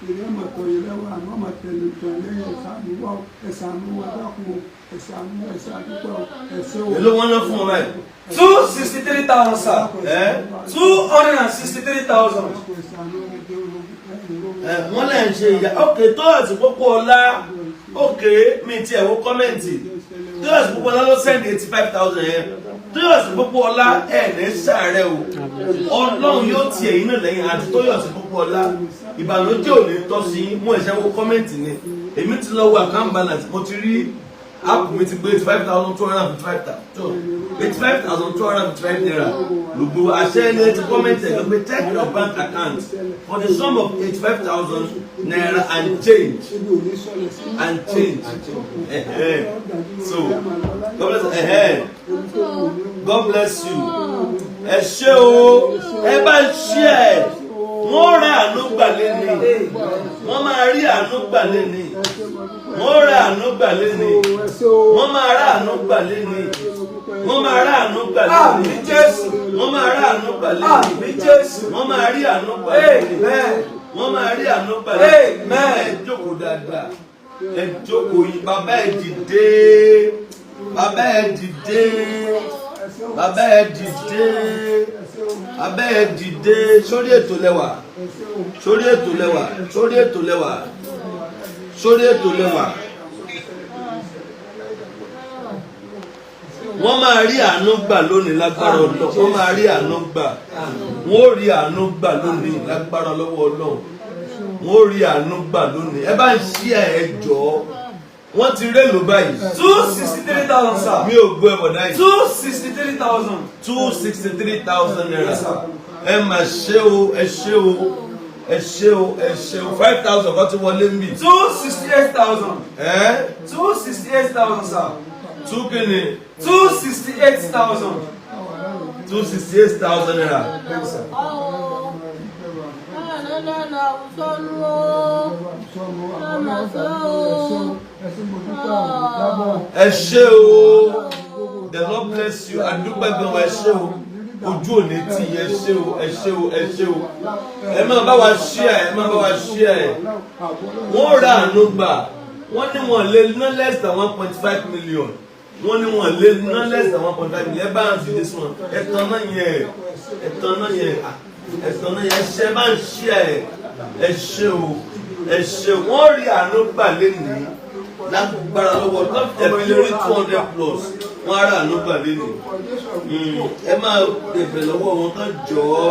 ìrìn ọmọ tó yẹ lẹ́wọ̀ àná ọmọ tẹ̀lé tó lẹ́yìn ẹ̀sánú wa dákun ẹ̀sánú àdúgbò ẹ̀sẹ̀ èló wọn ná fún ọ báyìí. 263,000, sir. 263,000. wọ́n lè ṣe ìyá òkè tó àti pópó ọlá òkè mi ti ẹ̀wọ́ kọ́mẹ́ǹtì tó àti pópó ọlá ló sẹ́ndì 85,000 yẹn tó àti pópó ọlá ẹ̀ ní sàárẹ̀ o ọlọ́run yóò ti ẹ̀yìn náà lẹ́yìn àti tó yọ̀ sí pópó ọlá ìbànújẹ́ ò ní tọ́ sí mú ẹ̀ṣẹ́ wo kọ́mẹ́ǹtì ni èmi ti lọ wo account balance mo ti rí app mi ti gbé 85,255 naira gbogbo àṣẹ ilé ti kọ́mẹ́ntì ẹ̀ ló gbé check your bank account for the sum of 85,000 naira and change. So God bless you. Ẹ ṣé o ẹ bá ń ṣí ẹ wọ́n rà àánú gbà lẹ́ni wọ́n máa rí àánú gbà lẹ́ni wọ́n rà àánú gbà lẹ́ni wọ́n máa rà àánú gbà lẹ́ni wọ́n máa rà àánú gbà lẹ́ni wọ́n máa rà àánú gbà lẹ́ni wọ́n máa rí àánú gbà lẹ́ni wọ́n máa rí àánú gbà lẹ́ni ẹ jókòó dáadáa ẹ jókòó yìí bàbá ẹ dìde bàbá ẹ dìde bàbá ẹ dìde abẹ́ ẹ dìde sórí ètò lẹ́wà sórí ètò lẹ́wà sórí ètò lẹ́wà sórí ètò lẹ́wà wọ́n máa rí àánú gbà lónìí lágbára Ọlọ́run wọ́n máa rí àánú gbà wọ́n ó rí àánú gbà lónìí lágbára lọ́wọ́ Ọlọ́run wọ́n ó rí àánú gbà lónìí ẹ bá ń ṣí ẹ jọ̀ọ́ wọ́n ti rélò báyìí. 263,000, sir. Mi ò gbọ́ ẹ̀bọ̀ náà yìí. 263,000. 263,000 naira. Ẹ mà ṣé o, ẹ ṣé o, ẹ ṣé o, ẹ ṣé o. 5,000 kan ti wọlé mi. 268,000. 268,000, sir. 2 kìíní. 268,000. 268,000 naira. Ẹ ṣé o, the Lord bless you, àdúpẹ́ gan ẹ ṣé o, ojú òní tì ẹ ṣé o, ẹ ṣé o, ẹ ṣé o, ẹ máa bá wa share, ẹ máa bá wa share, wọ́n ra àánú gbà, wọ́n ní wọ́n lé ná less than 1.5 million, wọ́n ní wọ́n lé ná less than 1.5 million, ẹ bá ń fi this one, ẹ tán náà yẹn, ẹ tán náà yẹn, ẹ tán náà yẹn, ẹ ṣe bá ń share, ẹ ṣé o, ẹ ṣé wọ́n rí àánú gbà lénìí lágbára lọ́wọ́ lọ́fẹ̀ẹ́ lórí 200 plus wọ́n ara àánú gbà lénìí ẹ máa bẹ̀bẹ̀ lọ́wọ́ wọn kàn jọ ọ́.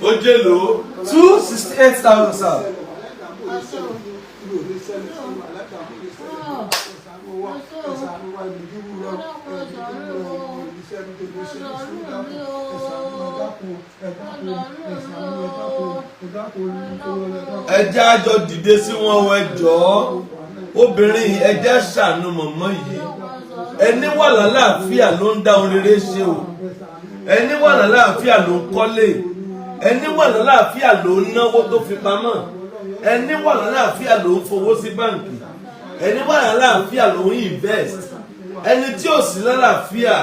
ó jẹ́ lò ó 268,000, sir. ẹ jẹ́ á jọ dìde sí wọn ẹ jọ̀ọ́ obìnrin ẹ jẹ́ ṣàánú mọ̀mọ́ yìí ẹni wà lálàáfíà ló ń dá ohun rere ṣe o ẹni wà lálàáfíà ló ń kọ́lé ẹni wà lálàáfíà ló ń náwó tó fi pamọ́ ẹni wà lálàáfíà ló ń fowó sí báǹkì ẹni wà lálàáfíà ló ń invest ẹni tí ò sí lálàáfíà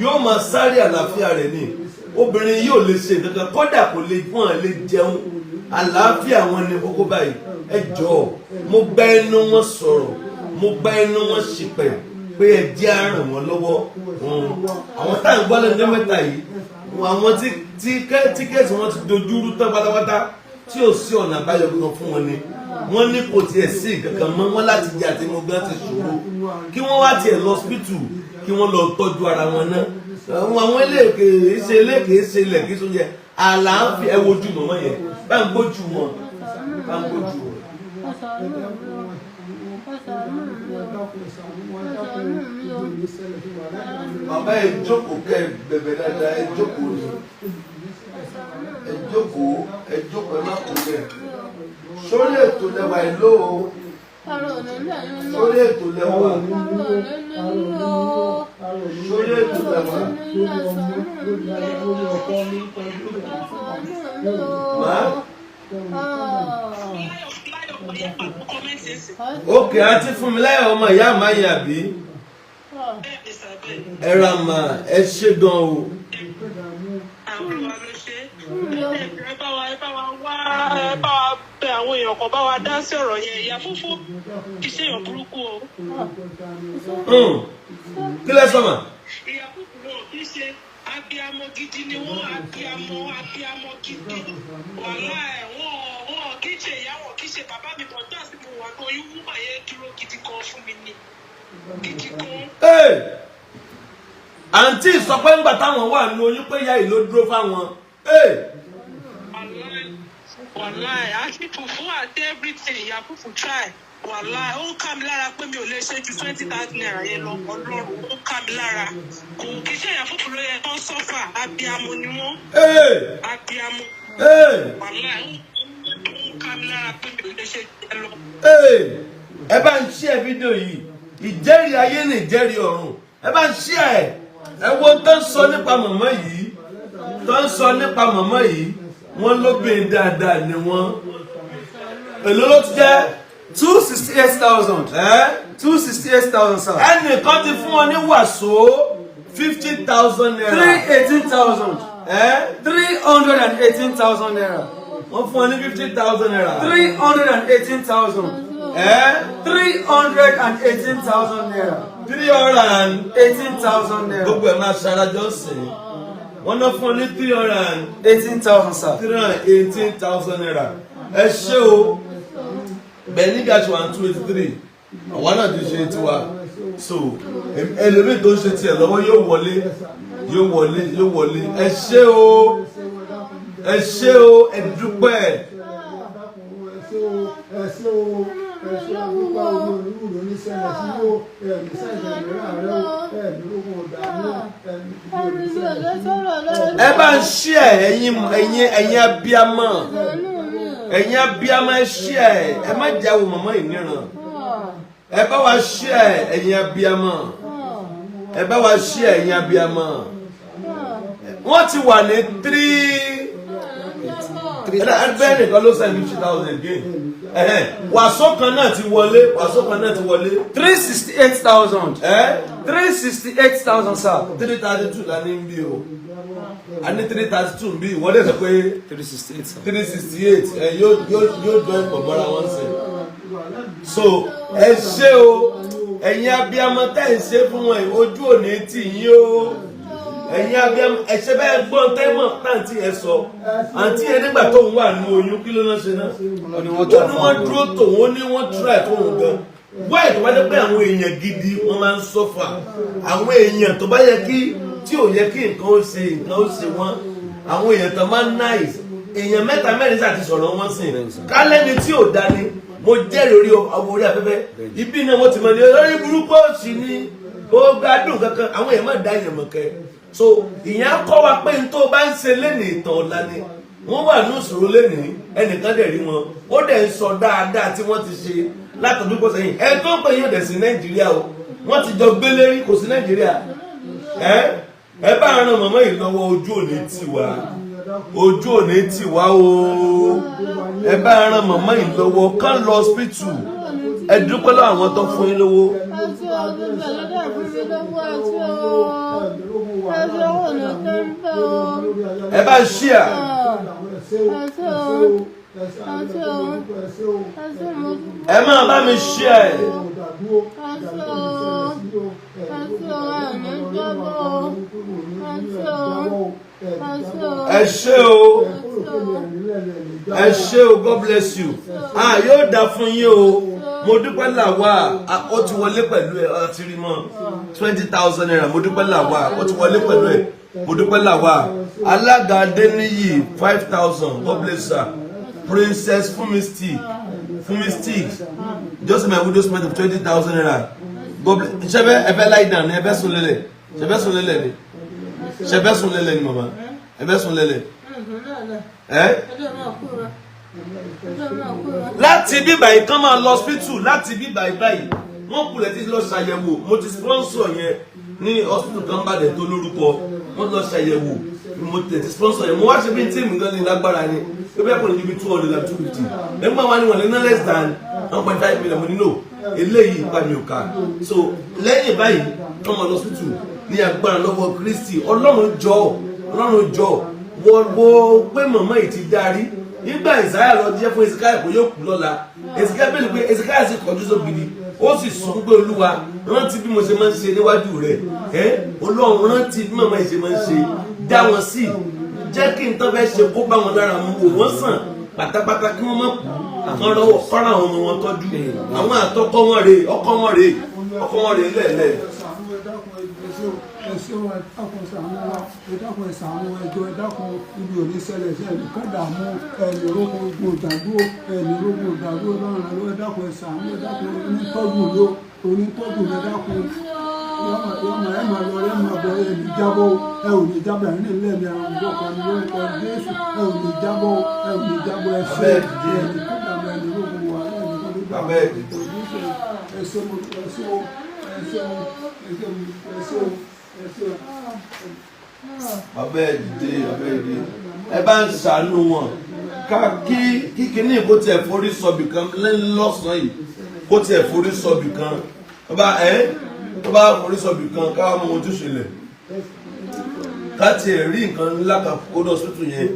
yóò máa sáré àlàáfíà rẹ̀ ni obìnrin yóò lè ṣe kankan kódà kò lè wọ́n lè jẹun àlàáfíà wọn ni kókó báyìí ẹ jọ̀ọ́ mo gbá ẹnu wọn sọ̀rọ̀ mo gbá ẹnu wọn ṣìpẹ̀ pé ẹ jẹ́ á ràn wọ́n lọ́wọ́ àwọn táwọn gbọ́ lẹ́nu mẹ́ta yìí àwọn tí tíkẹ́ẹ̀tì wọn ti dojúrú tán pátápátá tí ò sí ọ̀nà àbáyọ kan fún wọn ni wọ́n ní kò tiẹ̀ sí kankan mọ́ wọn láti jẹ àti mo gbọ́n ti ṣòro kí wọ́n wá tiẹ̀ lọ hospital kí wọ́n lọ tọ́jú ara wọn náà àwọn eléèké ṣe eléèké ṣe ilẹ̀ kí tó yẹ àlàáfíà ẹ wojú mọ̀mọ́ yẹn bá ń gbójú wọn bá ń gbójú wọn. bàbá ẹ jókòó kẹ bẹ̀bẹ̀ dáadáa ẹ jókòó ni ẹ jókòó ẹ jókòó ẹ má kó bẹ sórí ètò lẹwà ẹ ló o sórí ètò lẹwà sórí ètò lẹwà ókè àti fún mi láyọ̀ ọmọ ìyá àmáyé àbí ẹ ra mà ẹ ṣe gan o. àwọn wa ló ṣe ẹ bá wa bẹ àwọn èèyàn kan bá wa dá sí ọ̀rọ̀ yẹn ìyá fúnfú kì í ṣe èèyàn burúkú o. kí lẹ sọ mà. ìyá fúnfú wọn kì í ṣe abiyamọ gidi ni wọn abiyamọ gidi wàhálà ẹ wọn kì í ṣe ìyá wọn kì í ṣe bàbá mi bọ̀ tó àsìkò wà ní oyún wúmà yẹn dúró gidi kan fún mi ni gidi kan. àǹtí sọ pé ńgbà táwọn wà ní oyún pé ìyá yìí ló dúró fáwọn. wàláì àti fùfú àti everything ìyá fùfú try wàláì ó ká mi lára pé mi ò lè ṣe ju 20,000 naira yẹn lọ ọlọ́run ó ká mi lára kò kì í ṣe ìyá fùfú ló yẹ kán sọ́fà abiyamọ ni wọ́n abiyamọ wàláì ó ká mi lára pé mi ò lè ṣe ju ẹ lọ. ẹ bá ń ṣí ẹ fídíò yìí ìjẹ́rìí ayé ni ìjẹ́rìí ọ̀run ẹ bá ń ṣí ẹ wo tó ń sọ nípa màmá yìí wọ́n lóbìnrin dáadáa ni wọ́n èló ló ti jẹ́ 268,000. 268,000, sir. ẹnìkan ti fún wọn ní wàsó 50,000 naira 318,000. 318,000 naira. wọ́n fún wọn ní 50,000 naira 318,000. 318,000 naira. 318,000 naira. gbogbo ẹ̀ máa ṣarajọ́ sí wọ́n náà fún ọ ní 318,000, sir. 318,000 naira ẹ ṣé o bẹ́ẹ̀ nígbà tí wọ́n 283 àwa náà ti ṣe tiwa so ẹlòmíì tó ń ṣe tiẹ̀ lọ́wọ́ yóò wọlé ẹ ṣé o ẹ dúpẹ́. ẹ bá ń ṣí ẹ ẹ̀yin abiyamọ ẹ ṣí ẹ má jáwọ́ màmá ìníran ẹ bá wa ṣí ẹ ẹ̀yin abiyamọ wọ́n ti wà ní 3 bẹ́ẹ̀ nìkan ló sẹ́ni 50,000 again wàsó kan náà ti wọlé 368,000. 368,000, sir. 332 la ní bí o a ní 332 bí ìwọlé sọ pé 368, sir. 368 yóò jọ ẹ̀pọ̀ bọ́ra wọn sẹ́ so ẹ ṣé o ẹ̀yin abiyamọ tẹ́ ẹ ṣe fún wọn ojú òní tì yín o ẹ̀yin abiyamọ ẹ̀ṣẹ̀ bẹ́ẹ̀ gbọ́n tẹ́mọ̀ táǹtì ẹ sọ àǹtí ẹ nígbà tóun wà ní oyún kí ló náà ṣe náà ó ní wọ́n dúró tòun ó ní wọ́n try tóun gan wáyé tó bá jẹ́ pé àwọn èèyàn gidi wọ́n máa ń sọ́fà àwọn èèyàn tó bá yẹ kí tí ò yẹ kí nǹkan ó ṣe wọ́n àwọn èèyàn tó máa ń nice èèyàn mẹ́ta mẹ́rin sáà ti sọ̀rọ̀ wọn sìn kálẹ́ni tí ò dání mo jẹ́rìí orí afẹ́fẹ́ ibi náà mo ti mọ̀ ní olórí burúkú òsì ni ó gbádùn kankan àwọn èèyàn máa dá èèyàn mọ̀ kẹ́ so ìyẹn kọ́ wa pé n tó bá ń ṣe lénìí ìtàn ọ̀la ni wọ́n wà ní ìṣòro lénìí ẹnìkan dẹ̀ rí wọn ó dẹ̀ ń sọ dáadáa tí wọ́n ti ṣe látọ̀dún kó sẹ́yìn ẹ tó ń pè yín ọ̀dẹ̀ sí nàìjíríà o wọ́n ti jọ gbé lérí kò sí nàìjíríà ẹ bá ran màmá yìí lọ́wọ́ ojú òní tì wá o ẹ bá ran màmá yìí lọ́wọ́ kán lọ hospital ẹ dúpẹ́ lọ́wọ́ àwọn tó fún yín lówó. ẹ bá ṣí à. ẹ máa bá mi ṣí ẹ. ẹ ṣé o God bless you yóò dá fún yín o mo dúpẹ́ làwà ó ti wọlé pẹ̀lú ẹ ọtí rí mọ́ 20,000 naira mo dúpẹ́ làwà ó ti wọlé pẹ̀lú ẹ mo dúpẹ́ làwà alága Adéníyì 5,000 God bless her Princess Fumi stick just my widow spent of 20,000 naira God bless ṣẹbẹ ẹbẹ lie down ẹbẹ sùn lélẹ̀ ni mama ẹbẹ sùn lélẹ̀ láti bíbà yìí kán máa lọ hospital láti bíbà yìí báyìí wọ́n kulẹ̀ tí lọ ṣàyẹ̀wò mo ti sponsor yẹn ní hospital kan bá dẹ̀ tó lórúkọ wọ́n lọ ṣàyẹ̀wò mo tẹ̀ ti sponsor yẹn mo wá ṣe bí tíìmù gan ní lágbára ni pé bẹ́ẹ̀ kò ní ju bí 200 and 250 nígbà wá ní wọn ní no less than 1.5 million mo ní no eléyìí ipa mi ò ká so lẹ́yìn báyìí wọ́n máa lọ hospital ní agbára lọ́wọ́ Kristi. Ọlọ́run jọ̀ọ́ wo pé màmá yìí ti darí nígbà Ìsáyà lọ jẹ́ fún Èsíkáyà kò yóò kú lọ́la. Èsíkáyà bẹ́ẹ̀ ni pé Èsíkáyà sì kọjú sóbìrì ó sì sọ pé Olúwa rántí bí mo ṣe máa ń ṣe níwájú rẹ̀ Ọlọ́run rántí bí màmá yìí ṣe máa ń ṣe dá wọn sí jẹ́ kí n tán fẹ́ ṣe kó bá wọn lára mu wò wọ́n sàn pátápátá kí wọ́n má kú àwọn ọ̀rọ̀ kọ́ra àwọn ọmọ wọn tọ́jú àwọn àtọkọ wọn rèé ọkọ wọn rèé lẹ́ẹ̀lẹ́. ẹ̀sùn ẹ̀dákun ṣàánú wa ẹ̀dákun ṣàánú ẹjọ́ ẹ̀dákun ibi òní ṣẹlẹ̀ ṣẹlẹ̀ kádàmú ẹ̀yìn orógun ogun ìdádúró lọ́rùn lọ́wọ́ ẹ̀dákun ṣàánú ẹ̀dákun onítọ́jú ẹ̀dákun yọmọ ẹ̀ máa lọ ẹ̀ máa bọ̀ ẹ̀ ní jábọ̀ ẹ̀ ò ní jábọ̀ ẹ̀ nílẹ̀ ní àwọn ìjọba ní orúkọ Jésù ẹ̀ ò ní jábọ̀ ẹ̀ṣẹ̀ ẹ̀ ní kádàmú ẹ̀ ní orógun wà abẹ́ ìdílé ẹ bá ń ṣàánú wọn ká kí kíní kó tiẹ̀ forí sọ̀bì kan lọ́sàn-án yìí kó tiẹ̀ forí sọ̀bì kan tó bá forí sọ̀bì kan káwọn ọmọ ojú ṣẹlẹ̀ ká tiẹ̀ rí nǹkan ńlá kan kó lọ sótù yẹn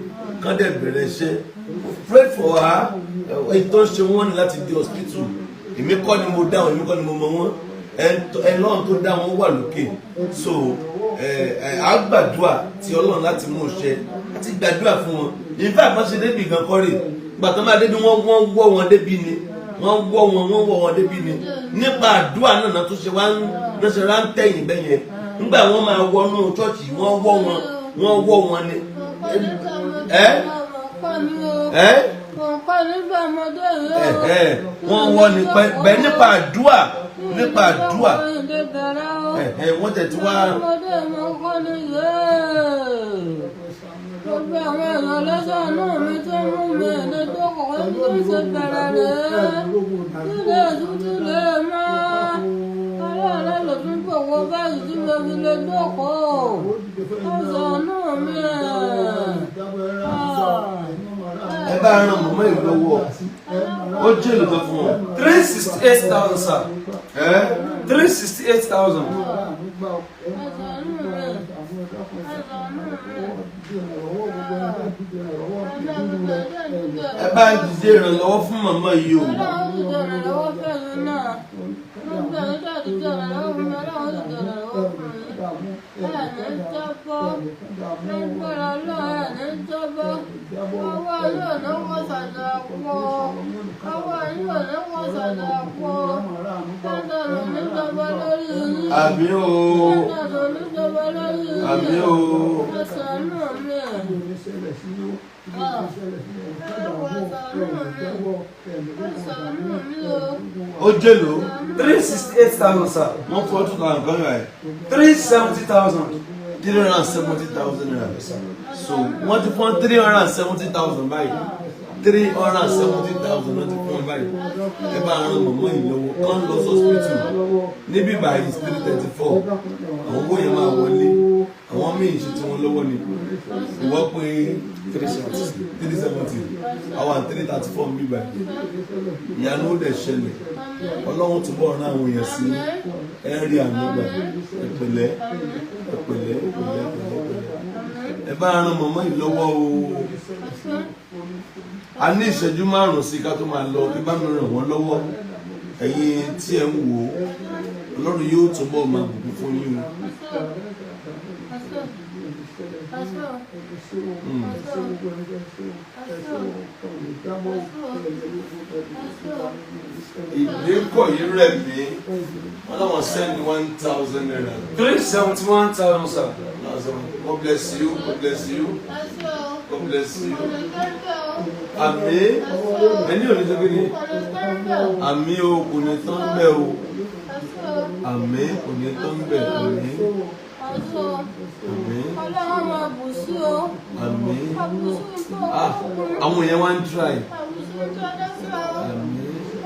kán dẹ̀ bẹ̀rẹ̀ iṣẹ́ pray for her ìtọ́ ṣe wọ́n ní láti di hospital èmi kọ́ ni mo dá wọn èmi kọ́ ni mo mọ wọn Ọlọ́run tó dá wọn wà lókè so a gbàdúrà tí Ọlọ́run láti mú ṣẹ àti gbàdúrà fún wọn ìfẹ́ àkànṣe débi gan kọ́rè gbàtọ́ máa débi wọ́n wọ́ wọn débi ni wọ́n wọ́ wọn débi ni nípa àdúrà náà tó ṣe wá ń tẹ̀yìn bẹ́yẹn nígbà wọ́n máa wọnú ṣọ́ọ̀ṣì wọ́n wọ́ wọn ni wọ́n wọ́ ni bẹ́ẹ̀ nípa àdúrà wọ́n tẹ̀ tí wá. Gbogbo àwọn èèyàn lọ́sọ̀ náà mi tó mú mi ẹ̀dẹ́ tó kọ̀kọ́ tó ń ṣe bẹ̀rẹ̀ rẹ̀ sílé ìtútù lè mọ́ ọlọ́run ló tún gbogbo báyìí tí mo fi lè dọ́kọ̀ ọ̀sọ̀ náà mi ẹ bá ràn mọ́mọ́ ìlú lọ́wọ́ ó jẹ́ ìlú tó fún wọn. 368,000 sir. 368,000. ẹ bá ń dìde ìrànlọ́wọ́ fún màmá yìí o. Àmín o. Àmín o. Ó jẹ́ lò. 368,000 sir. Wọ́n fọ́ tún kàn kàn yà ẹ̀. 370,000. 370,000 naira. So wọ́n ti fún 370,000 báyìí. 370,000 wọ́n ti fún wọn báyìí. Ẹ bá ràn mọ̀mọ́ yìí lọ́wọ́ kán lọ hospital. Níbí báyìí 334. Àwọn owó yẹn máa wọlé. Àwọn míì ṣe tí wọ́n lọ́wọ́ ni. Ìwọ́ pé 370. Àwọn 334 ń bí báyìí. Ìyanu ó dẹ̀ ṣẹlẹ̀. Ọlọ́run túbọ̀ rán àwọn èèyàn sí ẹ̀rí àmúgbà. Ẹ̀pẹ̀lẹ́. Ẹ bá ràn mọ̀mọ́ yìí lọ́wọ́ o. A ní ìṣẹ́jú 5 sí ká tó máa lọ kí bá mi ràn wọ́n lọ́wọ́. Ẹ̀yin tí ẹ ń wò ó, Ọlọ́run yóò túbọ̀ máa bùkún fún yín o. Ìdíkọ̀ yìí rẹ̀ mí, wọ́n láwọn send 1,000 naira. 371,000 sir. God bless you, God bless you, God bless you. Àmín, ẹni ò ní tó kí ni? Àmín o, kò ní tán bẹ́ẹ̀ o. Àmín, kò ní tán bẹ́ẹ̀ àmín. Ọlọ́run máa bù sí o. Àmín. Àwọn yẹn wá ń try. Àmín.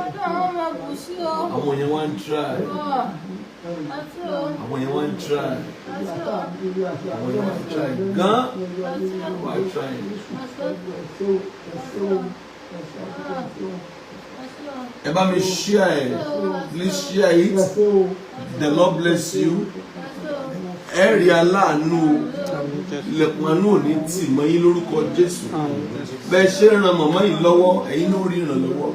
Ọlọ́run máa bù sí o. Àwọn yẹn wá ń try. Àwọn yẹn wá ń try. Àwọn yẹn wá ń try. Gan. Wá try. Ẹ bá mi share it. Please share it. The Lord bless you. ẹ rí aláàánú ilẹ̀kùn àánú ò ní tì mọ́ yín lórúkọ Jésù bẹ́ẹ̀ ṣe ń ran màmá yìí lọ́wọ́ ẹ̀yin ló rí ìrànlọ́wọ́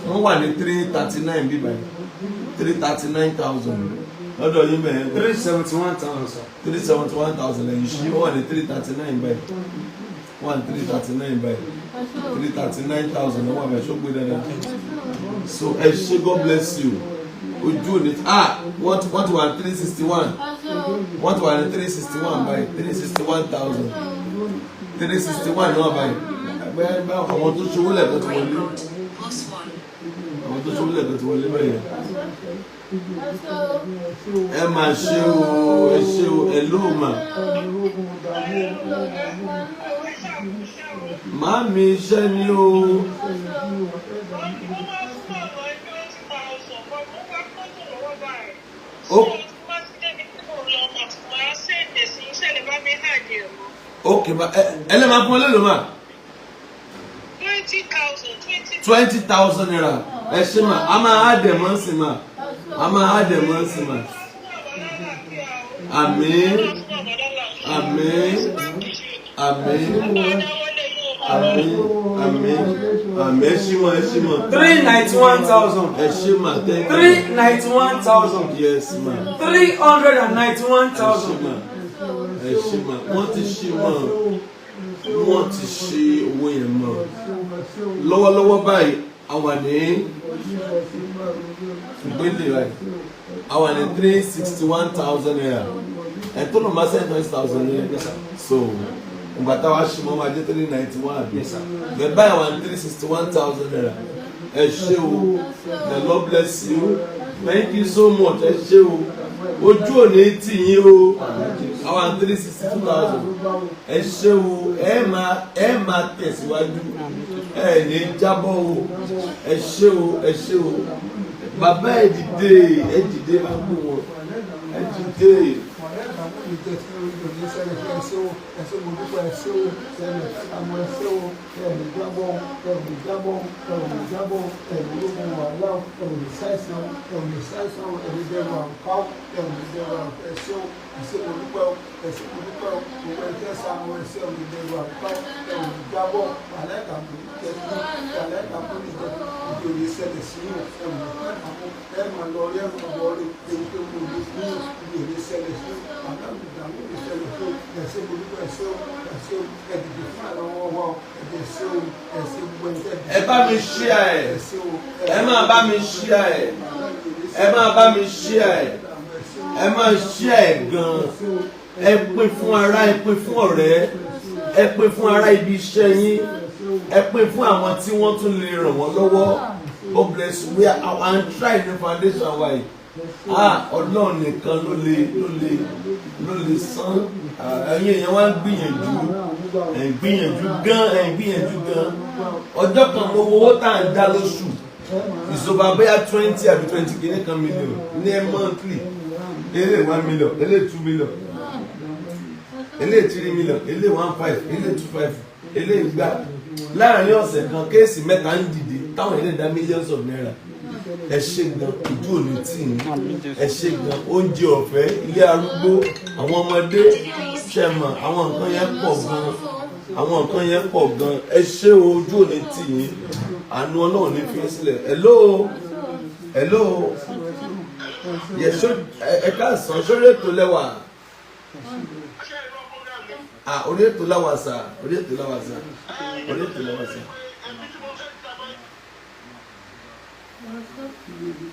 wọ́n wà ní 339 bíbá yìí 339,000 lọ́dọ̀ yín bẹ́ẹ̀ 371,000 sir. 371,000 lẹ́yìn ṣí wọ́n wà ní 339 báyìí wọ́n wà ní 339 báyìí 339,000 lọ́wọ́ àbẹ̀ ṣó gbé dáadáa so ẹ ṣé God bless you ojú òní wọ́n ti wà ní 361 wọ́n ti wà ní 361 báyìí 361,000 361 náà báyìí àwọn tó ṣòwò lẹ́ẹ̀kan ti wọlé àwọn tó ṣòwò lẹ́ẹ̀kan ti wọlé báyìí ẹ máa ṣe o ẹ ṣe o ẹ ló mà màámi iṣẹ́ ni o. Ok, ẹ lè máa fún ọ lélòó mà. 20,000 naira ẹ ṣe mà a máa á dẹ̀ mọ́ sí mà a máa á dẹ̀ mọ́ sí mà. Àmín àmín àmín àmín àmín àmín ẹ ṣí mọ ẹ ṣí mọ. 391,000. ẹ ṣí mà thank you. 391,000. Yes ma. 391,000. ẹ ṣí mà wọ́n ti ṣí mọ́ wọ́n ti ṣí owó yẹn mọ́ lọ́wọ́lọ́wọ́ báyìí a wà ní ìgbélé báyìí a wà ní 361,000 naira ẹ̀ tó lọ máa send 20,000 naira so ìgbà táwa ṣí mọ́ máa jẹ́ 391 bẹ́ẹ̀ báyìí wà ní 361,000 naira ẹ ṣé o the Lord bless you thank you so much ẹ ṣé o ojú òní tì yín o àwọn 362,000 ẹ ṣé o ẹ máa tẹ̀síwájú ẹ ní jábọ́ o ẹ ṣé o ẹ ṣé o bàbá ẹ dìde máa gbó wọn ẹ dìde. Ẹ bá mi share ẹ máa bá mi share ẹ máa bá mi share ẹ máa share gan ẹ pín fún ará ẹ pín fún ọ̀rẹ́ ẹ pín fún ará ibi iṣẹ́ yín ẹ pín fún àwọn tí wọ́n tún lè ràn wọ́n lọ́wọ́ God bless you we are our try the foundation wa yìí Ọlọ́run nìkan ló lè san ẹ̀yin èèyàn wá ń gbìyànjú gan ọjọ́ kan mo wo owó tá à ń dá lóṣù ìṣòba bóyá 20 àbí 20 kìíní kan mílíọ̀nù ní ẹ monthly ele 1 million ele 2 million ele 3 million ele 1.5 ele 2.5 ele ìgbà láàrin ọ̀sẹ̀ kan kéèsì mẹ́ta ń dìde táwọn ilé dá millions of naira ẹ ṣé gan ìdú òní tì ní ẹ ṣé gan oúnjẹ ọ̀fẹ́ ilé arúgbó àwọn ọmọdé ṣẹmọ àwọn nǹkan yẹn pọ̀ gan ẹ ṣé ojú òní tì ní àánú Ọlọ́run ní fi sílẹ̀ hello yẹ ṣó ẹ káàsán sórí ètò lẹ́wà orí ètò láwà sá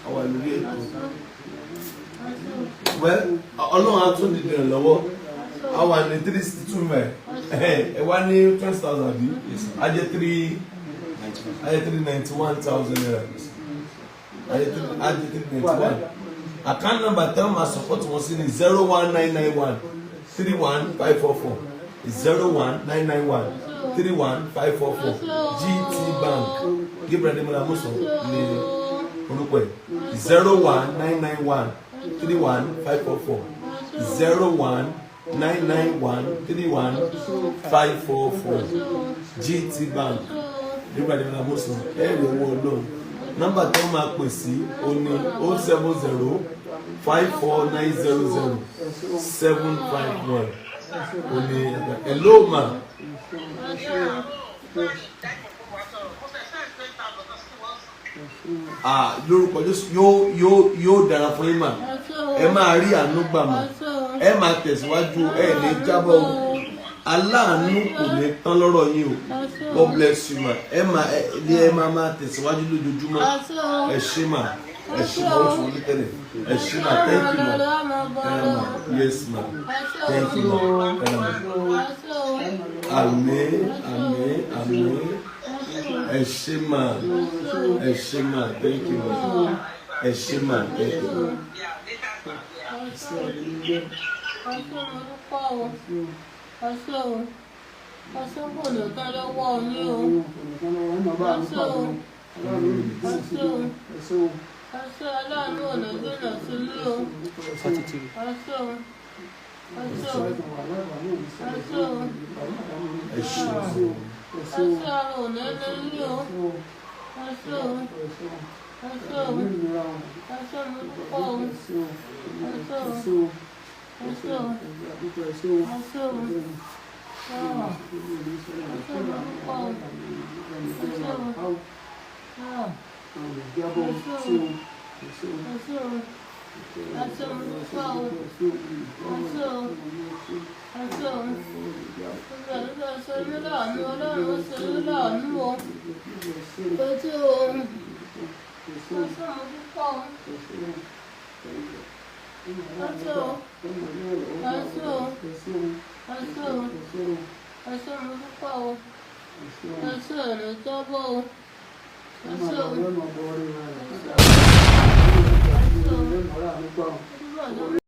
àwọn ìlúrí ètò Ọlọ́run á tún dìde ìrànlọ́wọ́ àwọn ní 362 mẹ́ ẹ wá ní 20,000 bí ajẹ́ 391,000 naira ajẹ́ 391 account number tell my support wọn sí ní 01991 31544 01991 31544 GT Bank Gabriel Ademola Amusan ní orúkọ ẹ̀ 01991 31544 01991 31544 GT Bank Gabriel Ademola Amusan ẹ̀rì owó Ọlọ́run nọ́mbà tó máa pè sí o ní 070 54900 751. Hello ma. Lórúkọ Jésù yóò dára fún yín mà. Ẹ máa rí àánú gbà mà. Ẹ máa tẹ̀síwájú ẹ ní jábọ̀ o. Aláàánú kò ní tán lọ́rọ̀ yín o. God bless you ma. Ẹ máa tẹ̀síwájú lójoojúmọ́. Ẹ ṣé mà. Ẹ ṣé mà oṣù orí tẹ́lẹ̀. Ẹ ṣé mà. Thank you ma. Yes ma. Thank you ma. Àmín. Ẹ ṣé mà. Ẹ ṣé mà. Thank you ma. Ẹ ṣé mà. Thank you. Ọ̀sán kò lè tán lọ́wọ́ yín o. Ọ̀sán aláàánú ọ̀nà gbẹ̀nà sí yín o. Ọ̀sán ọ̀nà ẹ̀lẹ́ yín o. Ọ̀sán